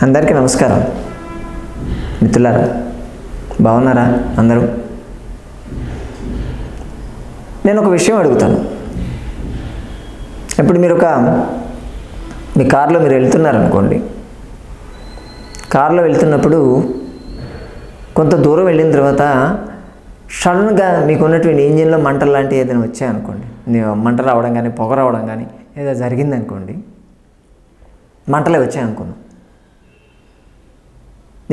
అందరికీ నమస్కారం మిత్రులారా, బాగున్నారా అందరూ? నేను ఒక విషయం అడుగుతాను. ఇప్పుడు మీరు మీ కారులో మీరు వెళ్తున్నారనుకోండి. కారులో వెళ్తున్నప్పుడు కొంత దూరం వెళ్ళిన తర్వాత సడన్గా మీకు ఉన్నటువంటి ఇంజిన్లో మంటలు లాంటివి ఏదైనా వచ్చాయనుకోండి, మంట రావడం కానీ పొగ రావడం కానీ ఏదో జరిగిందనుకోండి, మంటలే వచ్చాయనుకున్నాం,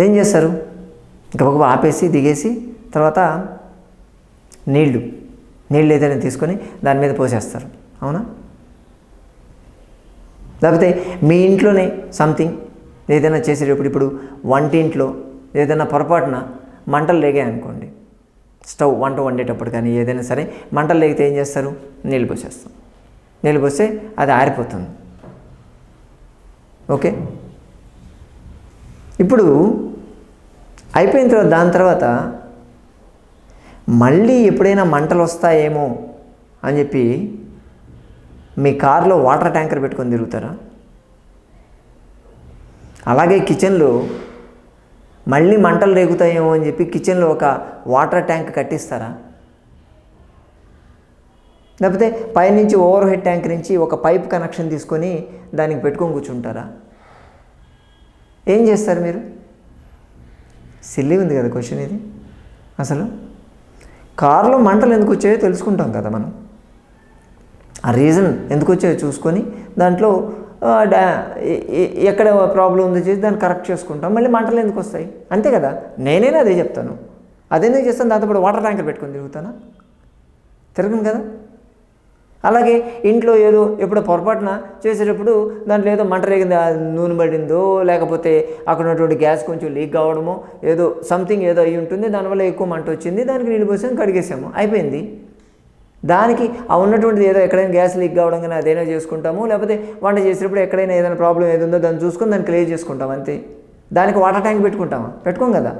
ఏం చేస్తారు? గబగబా ఆపేసి దిగేసి తర్వాత నీళ్ళు ఏదైనా తీసుకొని దాని మీద పోసేస్తారు, అవునా? లేకపోతే మీ ఇంట్లోనే సంథింగ్ ఏదైనా చేసేటప్పుడు, ఇప్పుడు వంటింట్లో ఏదైనా పొరపాటున మంటలు లేగాయి అనుకోండి, వంట వండేటప్పుడు కానీ ఏదైనా సరే మంటలు లేగితే ఏం చేస్తారు? నీళ్ళు పోసేస్తాం. నీళ్ళు పోస్తే అది ఆరిపోతుంది. ఓకే, ఇప్పుడు అయిపోయిన తర్వాత దాని తర్వాత మళ్ళీ ఎప్పుడైనా మంటలు వస్తాయేమో అని చెప్పి మీ కారులో వాటర్ ట్యాంకర్ పెట్టుకొని తిరుగుతారా? అలాగే కిచెన్లో మళ్ళీ మంటలు రేగుతాయేమో అని చెప్పి కిచెన్లో ఒక వాటర్ ట్యాంక్ కట్టిస్తారా? లేకపోతే పైనుంచి ఓవర్ హెడ్ ట్యాంక్ నుంచి ఒక పైప్ కనెక్షన్ తీసుకొని దానికి పెట్టుకొని కూర్చుంటారా? ఏం చేస్తారు మీరు? సిల్లీ ఉంది కదా క్వశ్చన్ ఇది. అసలు కారులో మంటలు ఎందుకు వచ్చాయో తెలుసుకుంటాం కదా మనం. ఆ రీజన్ ఎందుకు వచ్చాయో చూసుకొని దాంట్లో ఎక్కడ ప్రాబ్లం ఉందో చేసి దాన్ని కరెక్ట్ చేసుకుంటాం. మళ్ళీ మంటలు ఎందుకు వస్తాయి? అంతే కదా, నేనైనా అదే చెప్తాను. అదెందుకు చేస్తాను? దాంతోపాటు వాటర్ ట్యాంకర్ పెట్టుకొని తిరుగుతానా? తిరగను కదా. అలాగే ఇంట్లో ఏదో ఎప్పుడో పొరపాటున చేసేటప్పుడు దాంట్లో ఏదో మంట రేగింది, నూనె పడిందో లేకపోతే అక్కడ ఉన్నటువంటి గ్యాస్ కొంచెం లీక్ కావడమో ఏదో సంథింగ్ ఏదో అయ్యి ఉంటుంది, దానివల్ల ఎక్కువ మంట వచ్చింది, దానికి నీళ్ళు పోసాము, కడిగేసాము, అయిపోయింది. దానికి ఆ ఉన్నటువంటిది ఏదో ఎక్కడైనా గ్యాస్ లీక్ కావడం కానీ అదైనా చేసుకుంటాము, లేకపోతే వంట చేసేటప్పుడు ఎక్కడైనా ఏదైనా ప్రాబ్లం ఏది ఉందో దాన్ని చూసుకొని దాన్ని క్లియర్ చేసుకుంటాం, అంతే. దానికి వాటర్ ట్యాంక్ పెట్టుకుంటామా? పెట్టుకోం కదా.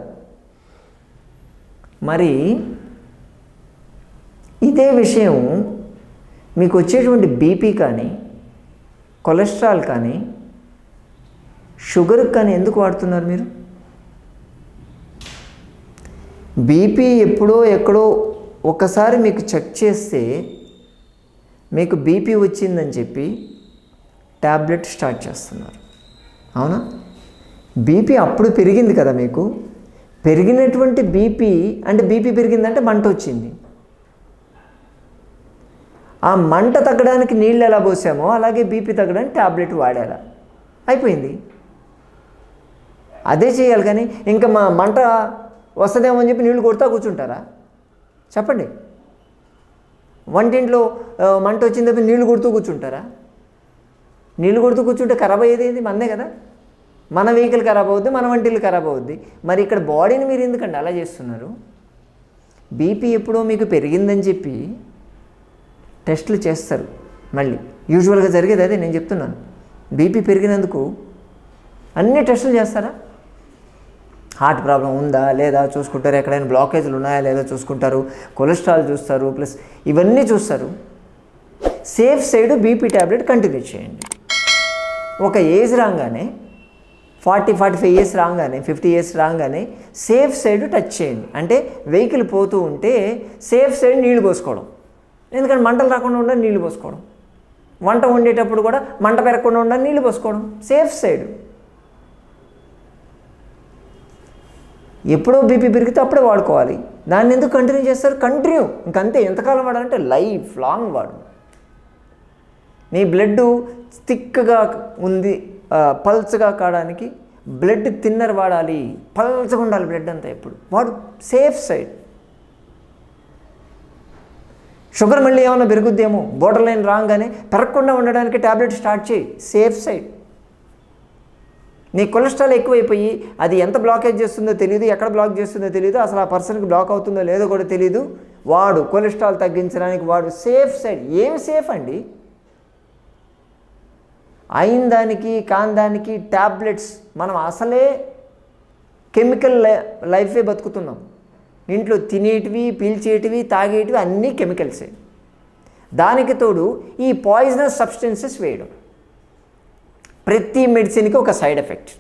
మరి ఇదే విషయం మీకు వచ్చేటువంటి బీపీ కానీ కొలెస్ట్రాల్ కానీ షుగర్కి కానీ ఎందుకు వాడుతున్నారు మీరు? బీపీ ఎప్పుడో ఎక్కడో ఒకసారి మీకు చెక్ చేస్తే మీకు బీపీ వచ్చిందని చెప్పి ట్యాబ్లెట్ స్టార్ట్ చేస్తున్నారు, అవునా? బీపీ అప్పుడు పెరిగింది కదా మీకు. పెరిగినటువంటి బీపీ అంటే బీపీ పెరిగిందంటే మంట వచ్చింది. ఆ మంట తగ్గడానికి నీళ్ళు ఎలా పోసామో అలాగే బీపీ తగ్గడానికి ట్యాబ్లెట్ వాడాలా, అయిపోయింది. అదే చేయాలి. కానీ ఇంకా మా మంట వస్తుందేమో అని చెప్పి నీళ్ళు కొడతా కూర్చుంటారా? చెప్పండి. వంటింట్లో మంట వచ్చింది నీళ్లు కొడుతూ కూర్చుంటారా? నీళ్లు కొడుతూ కూర్చుంటే ఖరాబ్ అయ్యేది ఏంది? మందే కదా. మన వెహికల్ ఖరాబ్ అవుద్ది, మన వంటిల్లు ఖరాబ్ అవుద్ది. మరి ఇక్కడ బాడీని మీరు ఎందుకండి అలా చేస్తున్నారు? బీపీ ఎప్పుడో మీకు పెరిగిందని చెప్పి టెస్టులు చేస్తారు. మళ్ళీ యూజువల్గా జరిగేది అదే నేను చెప్తున్నాను. బీపీ పెరిగినందుకు అన్ని టెస్టులు చేస్తారా? హార్ట్ ప్రాబ్లం ఉందా లేదా చూసుకుంటారు, ఎక్కడైనా బ్లాకేజ్లు ఉన్నాయా లేదా చూసుకుంటారు, కొలెస్ట్రాల్ చూస్తారు, ప్లస్ ఇవన్నీ చూస్తారు. Safe side BP tablet continue చేయండి. ఒక ఏజ్ రాగానే 40-45 ఇయర్స్ రాగానే 50 ఇయర్స్ రాగానే సేఫ్ సైడ్ టచ్ చేయండి. అంటే వెహికల్ పోతూ ఉంటే సేఫ్ సైడ్ నీళ్లు పోసుకోవడం. ఎందుకంటే మంటలు రాకుండా ఉండాలి నీళ్లు పోసుకోవడం. వంట వండేటప్పుడు కూడా మంట పెరగకుండా ఉండాలి నీళ్లు పోసుకోవడం. Safe side. ఎప్పుడో బీపీ పెరిగితే అప్పుడే వాడుకోవాలి. దాన్ని ఎందుకు కంటిన్యూ చేస్తారు? కంటిన్యూ ఇంకంతే. ఎంతకాలం వాడాలంటే లైఫ్ లాంగ్ వాడు. నీ బ్లడ్ థిక్గా ఉంది, పల్స్గా కావడానికి బ్లడ్ థిన్నర్ వాడాలి. పల్స్గా ఉండాలి బ్లడ్ అంతా ఎప్పుడు వాడు. Safe side. షుగర్ మళ్ళీ ఏమైనా పెరుగుద్దేమో, బోర్డర్ లైన్ రాగానే పెరగకుండా ఉండడానికి ట్యాబ్లెట్ స్టార్ట్ చేయి. Safe side. నీ కొలెస్ట్రాల్ ఎక్కువైపోయి అది ఎంత బ్లాకేజ్ చేస్తుందో తెలియదు, ఎక్కడ బ్లాక్ చేస్తుందో తెలియదు, అసలు ఆ పర్సన్కి బ్లాక్ అవుతుందో లేదో కూడా తెలియదు. వాడు కొలెస్ట్రాల్ తగ్గించడానికి వాడు సేఫ్ సైడ్. ఏం సేఫ్ అండి? అయిన దానికి కాని దానికి ట్యాబ్లెట్స్. మనం అసలే కెమికల్ లైఫే బతుకుతున్నాం. ఇంట్లో తినేటివి, పీల్చేటివి, తాగేటివి అన్నీ కెమికల్సే. దానికి తోడు ఈ పాయిజనస్ సబ్స్టెన్సెస్ వేయడం. ప్రతి మెడిసిన్కి ఒక సైడ్ ఎఫెక్ట్.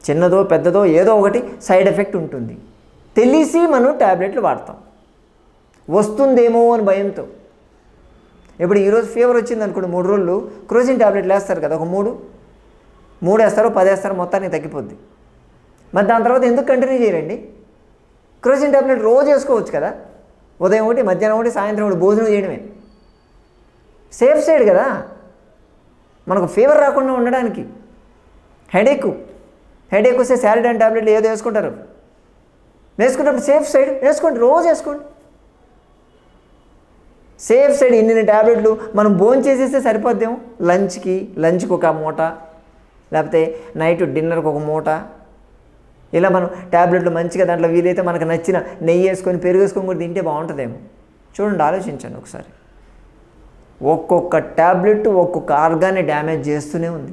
చిన్నదో పెద్దదో ఏదో ఒకటి సైడ్ ఎఫెక్ట్ ఉంటుంది. తెలిసి మనం ట్యాబ్లెట్లు వాడతాం, వస్తుందేమో అని భయంతో. ఇప్పుడు ఈరోజు ఫీవర్ వచ్చింది అనుకోండి, 3 రోజులు క్రోసిన్ ట్యాబ్లెట్లు వేస్తారు కదా, ఒక 3 వేస్తారో 10 వేస్తారో, మొత్తానికి తగ్గిపోద్ది. మరి దాని తర్వాత ఎందుకు కంటిన్యూ చేయరండి? క్రోసిన్ ట్యాబ్లెట్ రోజు వేసుకోవచ్చు కదా, ఉదయం ఒకటి, మధ్యాహ్నం ఒకటి, సాయంత్రం ఒకటి, భోజనం చేయడమే సేఫ్ సైడ్ కదా, మనకు ఫీవర్ రాకుండా ఉండడానికి. హెడేక్ వస్తే శారిడాన్ ట్యాబ్లెట్లు ఏదో వేసుకుంటారు, వేసుకున్నప్పుడు సేఫ్ సైడ్ వేసుకోండి, రోజు వేసుకోండి. సేఫ్ సైడ్ ఇన్ని ట్యాబ్లెట్లు మనం భోజనం చేసేస్తే సరిపోద్దేమో. లంచ్కి ఒక మూట, లేకపోతే నైట్ డిన్నర్కి ఒక మూట, ఇలా మనం ట్యాబ్లెట్లు మంచిగా దాంట్లో వీలైతే మనకు నచ్చిన నెయ్యి వేసుకొని పెరుగు వేసుకొని కూడా తింటే బాగుంటుందేమో. చూడండి, ఆలోచించండి ఒకసారి. ఒక్కొక్క ట్యాబ్లెట్ ఒక్కొక్క ఆర్గాన్ని డ్యామేజ్ చేస్తూనే ఉంది.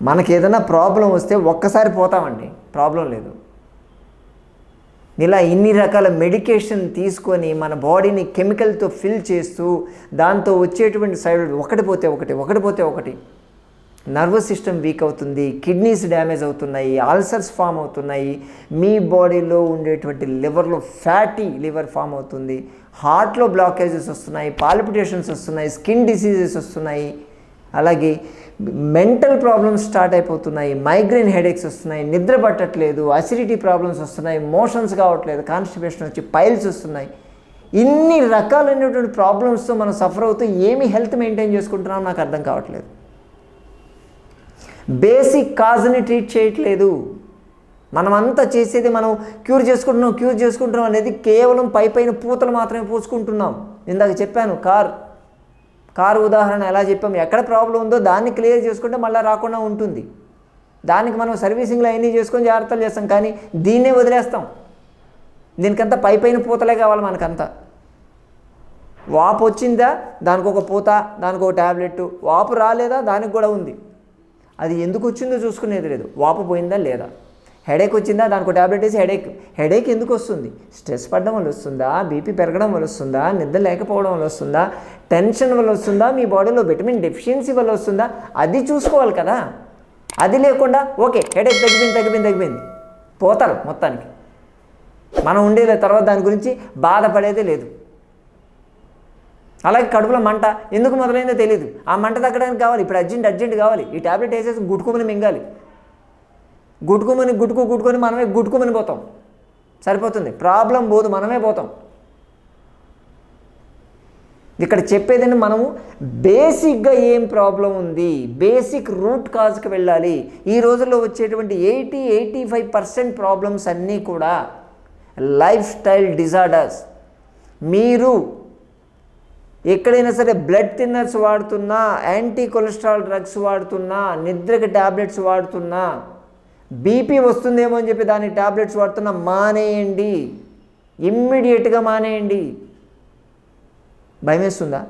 మనకి ఏదైనా ప్రాబ్లం వస్తే ఒక్కసారి పోతామండి, ప్రాబ్లం లేదు. ఇలా ఇన్ని రకాల మెడికేషన్ తీసుకొని మన బాడీని కెమికల్తో ఫిల్ చేస్తూ దాంతో వచ్చేటువంటి సైడ్ ఒకటి పోతే ఒకటి నర్వస్ సిస్టమ్ వీక్ అవుతుంది, కిడ్నీస్ డ్యామేజ్ అవుతున్నాయి, అల్సర్స్ ఫామ్ అవుతున్నాయి, మీ బాడీలో ఉండేటువంటి లివర్లో ఫ్యాటీ లివర్ ఫామ్ అవుతుంది, హార్ట్లో బ్లాకేజెస్ వస్తున్నాయి, పాల్పిటేషన్స్ వస్తున్నాయి, స్కిన్ డిసీజెస్ వస్తున్నాయి, అలాగే మెంటల్ ప్రాబ్లమ్స్ స్టార్ట్ అయిపోతున్నాయి, మైగ్రేన్ హెడేక్స్ వస్తున్నాయి, నిద్ర పట్టట్లేదు, అసిడిటీ ప్రాబ్లమ్స్ వస్తున్నాయి, మోషన్స్ కావట్లేదు, కాన్స్టిపేషన్ వచ్చి పైల్స్ వస్తున్నాయి. ఇన్ని రకాలైనటువంటి ప్రాబ్లమ్స్తో మనం సఫర్ అవుతూ ఏమి హెల్త్ మెయింటైన్ చేసుకుంటున్నాం నాకు అర్థం కావట్లేదు. బేసిక్ కాజ్ని ట్రీట్ చేయట్లేదు. మనమంతా చేసేది మనం క్యూర్ చేసుకుంటున్నాం అనేది కేవలం పైన పూతలు మాత్రమే పూసుకుంటున్నాం. ఇందాక చెప్పాను కారు ఉదాహరణ ఎలా చెప్పాం, ఎక్కడ ప్రాబ్లం ఉందో దాన్ని క్లియర్ చేసుకుంటే మళ్ళీ రాకుండా ఉంటుంది. దానికి మనం సర్వీసింగ్లో అన్నీ చేసుకొని జాగ్రత్తలు చేస్తాం, కానీ దీన్నే వదిలేస్తాం. దీనికంతా పైన పూతలే కావాలి మనకంతా. వాపు వచ్చిందా దానికి ఒక పూత, దానికి ఒక ట్యాబ్లెట్, వాపు రాలేదా దానికి కూడా ఉంది. అది ఎందుకు వచ్చిందో చూసుకునేది లేదు. వాపు పోయిందా లేదా, హెడేక్ వచ్చిందా దానికి ఒక ట్యాబ్లెట్ వేసి హెడేక్ ఎందుకు వస్తుంది, స్ట్రెస్ పడడం వల్ల వస్తుందా, బీపీ పెరగడం వల్ల వస్తుందా, నిద్ర లేకపోవడం వల్ల వస్తుందా, టెన్షన్ వల్ల వస్తుందా, మీ బాడీలో విటమిన్ డెఫిషియన్సీ వల్ల వస్తుందా, అది చూసుకోవాలి కదా. అది లేకుండా ఓకే హెడేక్ తగ్గిపోయింది పోతారు మొత్తానికి. మనం ఉండేది తర్వాత దాని గురించి బాధపడేదే లేదు. అలాగే కడుపులో మంట ఎందుకు మొదలైందో తెలియదు, ఆ మంట తగ్గడానికి కావాలి, ఇప్పుడు అర్జెంట్ కావాలి, ఈ ట్యాబ్లెట్ వేసేసి గుట్టుకుమని మింగాలి. గుట్టుకొని మనమే గుట్టుకుమని పోతాం, సరిపోతుంది, ప్రాబ్లం పోదు, మనమే పోతాం. ఇక్కడ చెప్పేదండి, మనము బేసిక్గా ఏం ప్రాబ్లం ఉంది, బేసిక్ రూట్ కాజ్కి వెళ్ళాలి. ఈ రోజుల్లో వచ్చేటువంటి 80-85% ప్రాబ్లమ్స్ అన్నీ కూడా లైఫ్ స్టైల్ డిజార్డర్స్. మీరు ఎక్కడైనా సరే బ్లడ్ థిన్నర్స్ వాడుతున్నా, యాంటీ కొలెస్ట్రాల్ డ్రగ్స్ వాడుతున్నా, నిద్రకి ట్యాబ్లెట్స్ వాడుతున్నా, బీపీ వస్తుందేమో అని చెప్పి దానికి ట్యాబ్లెట్స్ వాడుతున్నా, మానేయండి, ఇమ్మీడియట్గా మానేయండి. భయం వేస్తుందా?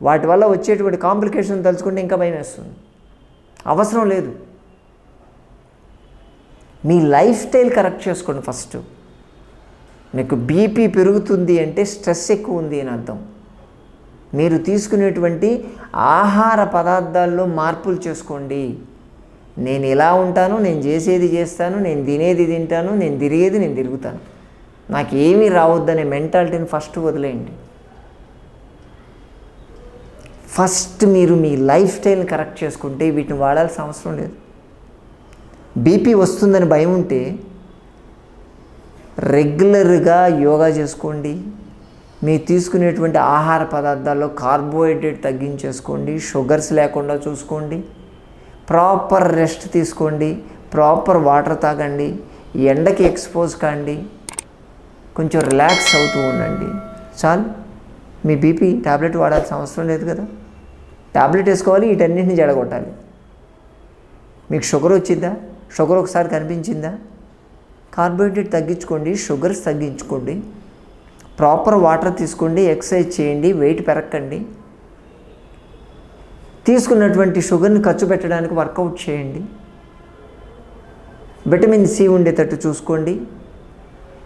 వాటి వల్ల వచ్చేటువంటి కాంప్లికేషన్ తలుచుకుంటే ఇంకా భయం వేస్తుంది. అవసరం లేదు. మీ లైఫ్ స్టైల్ కరెక్ట్ చేసుకోండి ఫస్ట్. మీకు బీపీ పెరుగుతుంది అంటే స్ట్రెస్ ఎక్కువ ఉంది అని అర్థం. మీరు తీసుకునేటువంటి ఆహార పదార్థాల్లో మార్పులు చేసుకోండి. నేను ఇలా ఉంటాను, నేను చేసేది చేస్తాను, నేను తినేది తింటాను, నేను తిరిగేది నేను తిరుగుతాను, నాకు ఏమీ రావద్దనే మెంటాలిటీని ఫస్ట్ వదిలేయండి. ఫస్ట్ మీరు మీ లైఫ్ స్టైల్ని కరెక్ట్ చేసుకుంటే వీటిని వాడాల్సిన అవసరం లేదు. బీపీ వస్తుందని భయం ఉంటే రెగ్యులర్గా యోగా చేసుకోండి. మీరు తీసుకునేటువంటి ఆహార పదార్థాల్లో కార్బోహైడ్రేట్ తగ్గించేసుకోండి, షుగర్స్ లేకుండా చూసుకోండి, ప్రాపర్ రెస్ట్ తీసుకోండి, ప్రాపర్ వాటర్ తాగండి, ఎండకి ఎక్స్పోజ్ కాండి, కొంచెం రిలాక్స్ అవుతూ ఉండండి. చాలు, మీ బీపీ ట్యాబ్లెట్ వాడాల్సిన అవసరం లేదు కదా. ట్యాబ్లెట్ వేసుకోవాలి, వీటన్నింటిని జడగొట్టాలి. మీకు షుగర్ వచ్చిందా, షుగర్ ఒకసారి కనిపించిందా, కార్బోహైడ్రేట్ తగ్గించుకోండి, షుగర్స్ తగ్గించుకోండి, ప్రాపర్ వాటర్ తీసుకోండి, ఎక్సర్సైజ్ చేయండి, వెయిట్ పెరగకండి, తీసుకున్నటువంటి షుగర్ని ఖర్చు పెట్టడానికి వర్కౌట్ చేయండి, విటమిన్ సి ఉండేటట్టు చూసుకోండి,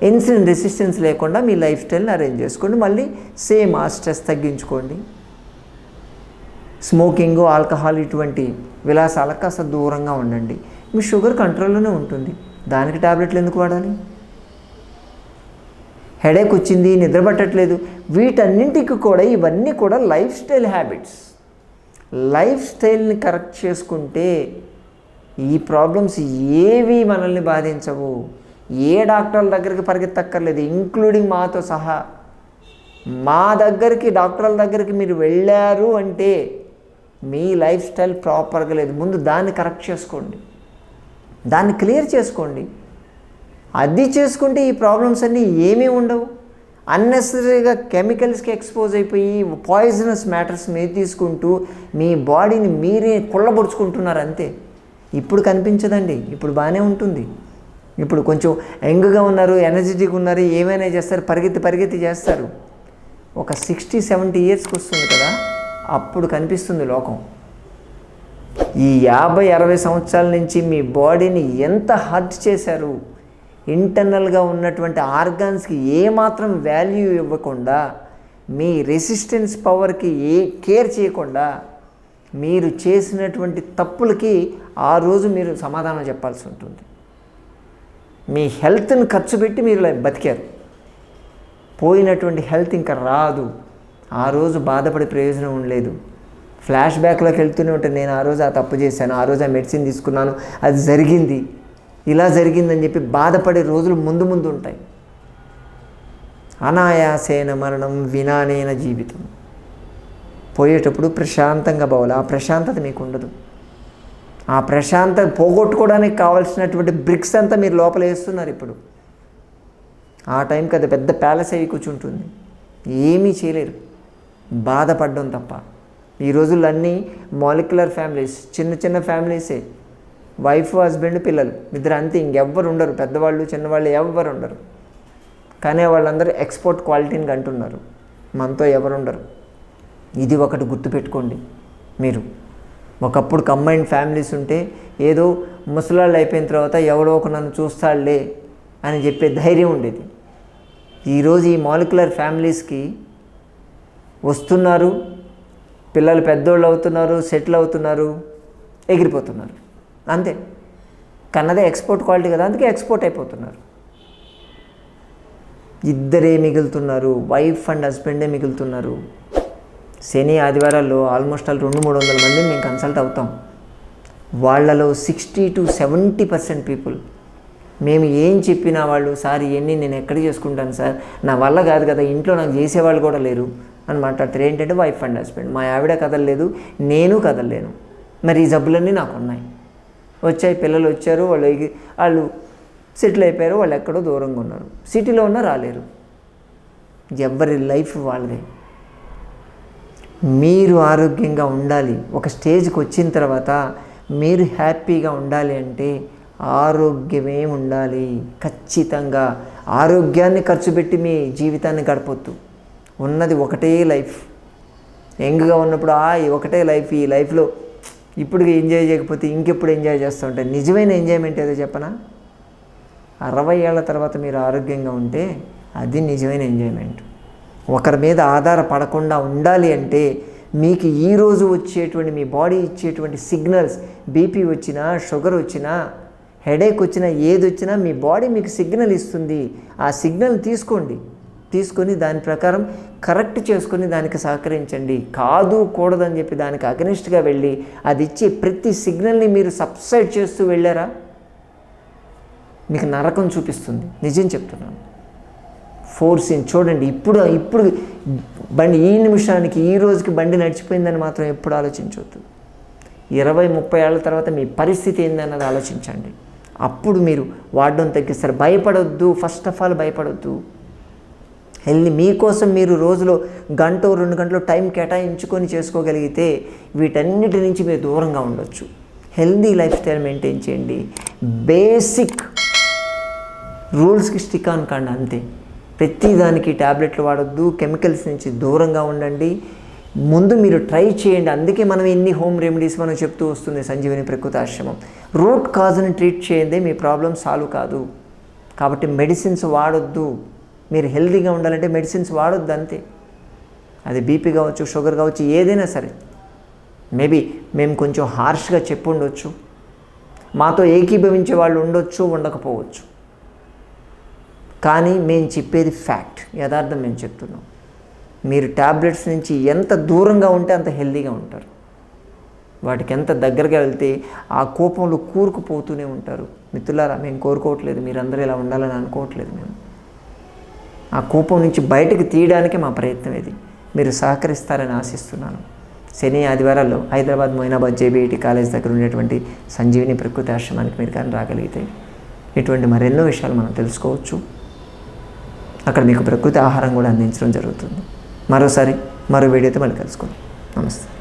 ఇన్సులిన్ రెసిస్టెన్స్ లేకుండా మీ లైఫ్ స్టైల్ని అరేంజ్ చేసుకోండి. మళ్ళీ సేమ్ ఆ స్ట్రెస్ తగ్గించుకోండి. స్మోకింగ్, ఆల్కహాల్ ఇటువంటి విలాసాలకు కాస్త దూరంగా ఉండండి. మీ షుగర్ కంట్రోల్లోనే ఉంటుంది. దానికి టాబ్లెట్లు ఎందుకు వాడాలి? హెడేక్ వచ్చింది, నిద్ర పట్టట్లేదు, వీటన్నింటికి కూడా ఇవన్నీ కూడా లైఫ్ స్టైల్ హ్యాబిట్స్. లైఫ్ స్టైల్ని కరెక్ట్ చేసుకుంటే ఈ ప్రాబ్లమ్స్ ఏవి మనల్ని బాధించవు. ఏ డాక్టర్ల దగ్గరికి పరిగెత్తక్కర్లేదు, ఇంక్లూడింగ్ మాతో సహా. మా దగ్గరికి, డాక్టర్ల దగ్గరికి మీరు వెళ్ళారు అంటే మీ లైఫ్ స్టైల్ ప్రాపర్గా లేదు. ముందు దాన్ని కరెక్ట్ చేసుకోండి, దాన్ని క్లియర్ చేసుకోండి. అది చేసుకుంటే ఈ ప్రాబ్లమ్స్ అన్నీ ఏమీ ఉండవు. అన్నెసరీగా కెమికల్స్కి ఎక్స్పోజ్ అయిపోయి పాయిజనస్ మ్యాటర్స్ మీరు తీసుకుంటూ మీ బాడీని మీరే కుళ్ళబొడుచుకుంటున్నారు అంతే. ఇప్పుడు కనిపించదండి, ఇప్పుడు బాగానే ఉంటుంది. ఇప్పుడు కొంచెం యంగ్గా ఉన్నారు, ఎనర్జెటిక్ ఉన్నారు, ఏమైనా చేస్తారు, పరిగెత్తి చేస్తారు. ఒక 60-70 ఇయర్స్కి వస్తుంది కదా, అప్పుడు కనిపిస్తుంది లోకం. ఈ 50-60 సంవత్సరాల నుంచి మీ బాడీని ఎంత హర్ట్ చేశారు. ఇంటర్నల్గా ఉన్నటువంటి ఆర్గాన్స్కి ఏమాత్రం వాల్యూ ఇవ్వకుండా, మీ రెసిస్టెన్స్ పవర్కి కేర్ చేయకుండా మీరు చేసినటువంటి తప్పులకి ఆ రోజు మీరు సమాధానం చెప్పాల్సి ఉంటుంది. మీ హెల్త్ని ఖర్చు పెట్టి మీరు బతికారు. పోయినటువంటి హెల్త్ ఇంకా రాదు. ఆ రోజు బాధపడే ప్రయోజనం ఉండలేదు. ఫ్లాష్ బ్యాక్లోకి వెళ్తూనే ఉంటాను, నేను ఆ రోజు ఆ తప్పు చేశాను, ఆ రోజు ఆ మెడిసిన్ తీసుకున్నాను, అది జరిగింది, ఇలా జరిగిందని చెప్పి బాధపడే రోజులు ముందు ఉంటాయి. అనాయాసేన మరణం వినానేన జీవితం. పోయేటప్పుడు ప్రశాంతంగా పోవాలి. ఆ ప్రశాంతత మీకు ఉండదు. ఆ ప్రశాంతత పోగొట్టుకోవడానికి కావాల్సినటువంటి బ్రిక్స్ అంతా మీరు లోపల వేస్తున్నారు ఇప్పుడు. ఆ టైంకి అది పెద్ద ప్యాలెస్ అయ్యి కూర్చుంటుంది, ఏమీ చేయలేరు, బాధపడడం తప్ప. ఈ రోజుల్లో అన్నీ మాలిక్యులర్ ఫ్యామిలీస్, చిన్న ఫ్యామిలీసే, వైఫ్, హస్బెండ్, పిల్లలు, ఇద్దరు అంతే, ఇంకెవ్వరు ఉండరు. పెద్దవాళ్ళు చిన్నవాళ్ళు ఎవ్వరు ఉండరు. కానీ వాళ్ళందరూ ఎక్స్పోర్ట్ క్వాలిటీని అంటున్నారు, మనతో ఎవరు ఉండరు. ఇది ఒకటి గుర్తుపెట్టుకోండి. మీరు ఒకప్పుడు కంబైన్డ్ ఫ్యామిలీస్ ఉంటే ఏదో ముసలాళ్ళు అయిపోయిన తర్వాత ఎవడో ఒక నన్ను చూస్తాడులే అని చెప్పే ధైర్యం ఉండేది. ఈరోజు ఈ మాలిక్యులర్ ఫ్యామిలీస్కి వస్తున్నారు, పిల్లలు పెద్దోళ్ళు అవుతున్నారు, సెటిల్ అవుతున్నారు, ఎగిరిపోతున్నారు అంతే. కన్నదే ఎక్స్పోర్ట్ క్వాలిటీ కదా, అందుకే ఎక్స్పోర్ట్ అయిపోతున్నారు. ఇద్దరే మిగులుతున్నారు, వైఫ్ అండ్ హస్బెండే మిగులుతున్నారు. శని ఆదివారాల్లో ఆల్మోస్ట్ 200-300 మందిని మేము కన్సల్ట్ అవుతాం. వాళ్ళలో 60-70% పీపుల్ మేము ఏం చెప్పినా వాళ్ళు, సార్ ఇవన్నీ నేను ఎక్కడ చేసుకుంటాను సార్, నా వల్ల కాదు కదా, ఇంట్లో నాకు చేసేవాళ్ళు కూడా లేరు అని మాట్లాడతారు. ఏంటంటే వైఫ్ అండ్ హస్బెండ్, మా ఆవిడ కదలలేదు, నేను కదలలేను, మరి ఈ జబ్బులన్నీ నాకు ఉన్నాయి, వచ్చాయి, పిల్లలు వచ్చారు, వాళ్ళు సెటిల్ అయిపోయారు, వాళ్ళు ఎక్కడో దూరంగా ఉన్నారు, సిటీలో ఉన్నా రాలేరు. ఎవరి లైఫ్ వాళ్ళదే. మీరు ఆరోగ్యంగా ఉండాలి, ఒక స్టేజ్కి వచ్చిన తర్వాత మీరు హ్యాపీగా ఉండాలి అంటే ఆరోగ్యమే ఉండాలి. ఖచ్చితంగా ఆరోగ్యాన్ని ఖర్చు పెట్టి మీ జీవితాన్ని గడపొద్దు. ఉన్నది ఒకటే లైఫ్. యంగ్గా ఉన్నప్పుడు ఒకటే లైఫ్, ఈ లైఫ్లో ఇప్పుడు ఎంజాయ్ చేయకపోతే ఇంకెప్పుడు ఎంజాయ్ చేస్తూ ఉంటాయి. నిజమైన ఎంజాయ్మెంట్ ఏదో చెప్పనా? 60 ఏళ్ల తర్వాత మీరు ఆరోగ్యంగా ఉంటే అది నిజమైన ఎంజాయ్మెంట్. ఒకరి మీద ఆధారపడకుండా ఉండాలి అంటే మీకు ఈరోజు వచ్చేటువంటి మీ బాడీ ఇచ్చేటువంటి సిగ్నల్స్, బీపీ వచ్చినా, షుగర్ వచ్చినా, హెడేక్ వచ్చినా, ఏది వచ్చినా మీ బాడీ మీకు సిగ్నల్ ఇస్తుంది. ఆ సిగ్నల్ తీసుకొని దాని ప్రకారం కరెక్ట్ చేసుకొని దానికి సహకరించండి. కాదు కూడదని చెప్పి దానికి అగనిస్ట్గా వెళ్ళి అది ఇచ్చే ప్రతి సిగ్నల్ని మీరు సబ్సైడ్ చేస్తూ వెళ్ళారా, మీకు నరకం చూపిస్తుంది. నిజం చెప్తున్నాను. ఫోర్సింగ్ చూడండి. ఇప్పుడు బండి ఈ నిమిషానికి, ఈ రోజుకి బండి నడిచిపోయిందని మాత్రం ఎప్పుడు ఆలోచించవద్దు. 20-30 ఏళ్ళ తర్వాత మీ పరిస్థితి ఏందన్నది ఆలోచించండి. అప్పుడు మీరు వాడడం తగ్గిస్తారు. భయపడొద్దు, ఫస్ట్ ఆఫ్ ఆల్ భయపడొద్దు. మీకోసం మీరు రోజులో 1-2 గంటలు టైం కేటాయించుకొని చేసుకోగలిగితే వీటన్నిటి నుంచి మీరు దూరంగా ఉండొచ్చు. హెల్దీ లైఫ్ స్టైల్ మెయింటైన్ చేయండి. బేసిక్ రూల్స్కి స్టిక్ ఆన్ కండి అంతే. ప్రతిదానికి ట్యాబ్లెట్లు వాడొద్దు, కెమికల్స్ నుంచి దూరంగా ఉండండి. ముందు మీరు ట్రై చేయండి. అందుకే మనం ఎన్ని హోమ్ రెమెడీస్ మనం చెప్తూ వస్తుంది సంజీవని ప్రకృతి ఆశ్రమం. రూట్ కాజ్ని ట్రీట్ చేయండి, మీ ప్రాబ్లం సాల్వ్ కాదు. కాబట్టి మెడిసిన్స్ వాడొద్దు. మీరు హెల్తీగా ఉండాలంటే మెడిసిన్స్ వాడొద్దు అంతే. అది బీపీ కావచ్చు, షుగర్ కావచ్చు, ఏదైనా సరే. మేబీ మేము కొంచెం హార్ష్గా చెప్పు ఉండొచ్చు, మాతో ఏకీభవించే వాళ్ళు ఉండొచ్చు, ఉండకపోవచ్చు. కానీ మేము చెప్పేది ఫ్యాక్ట్, యథార్థం మేము చెప్తున్నాం. మీరు ట్యాబ్లెట్స్ నుంచి ఎంత దూరంగా ఉంటే అంత హెల్తీగా ఉంటారు. వాటికి ఎంత దగ్గరగా వెళ్తే ఆ కోపంలో కూరుకుపోతూనే ఉంటారు. మిత్రులారా, మేము కోరుకోవట్లేదు మీరందరూ ఇలా ఉండాలని అనుకోవట్లేదు. మేము ఆ కోపం నుంచి బయటకు తీయడానికే మా ప్రయత్నం ఇది. మీరు సహకరిస్తారని ఆశిస్తున్నాను. శని ఆదివారాల్లో హైదరాబాద్ మొయినాబాద్ జేబీఐటీ కాలేజ్ దగ్గర ఉండేటువంటి సంజీవిని ప్రకృతి ఆశ్రమానికి మీరు కానీ రాగలిగితే ఇటువంటి మరెన్నో విషయాలు మనం తెలుసుకోవచ్చు. అక్కడ మీకు ప్రకృతి ఆహారం కూడా అందించడం జరుగుతుంది. మరోసారి మరో వీడియోతో మళ్ళీ కలుసుకుందాం. నమస్తే.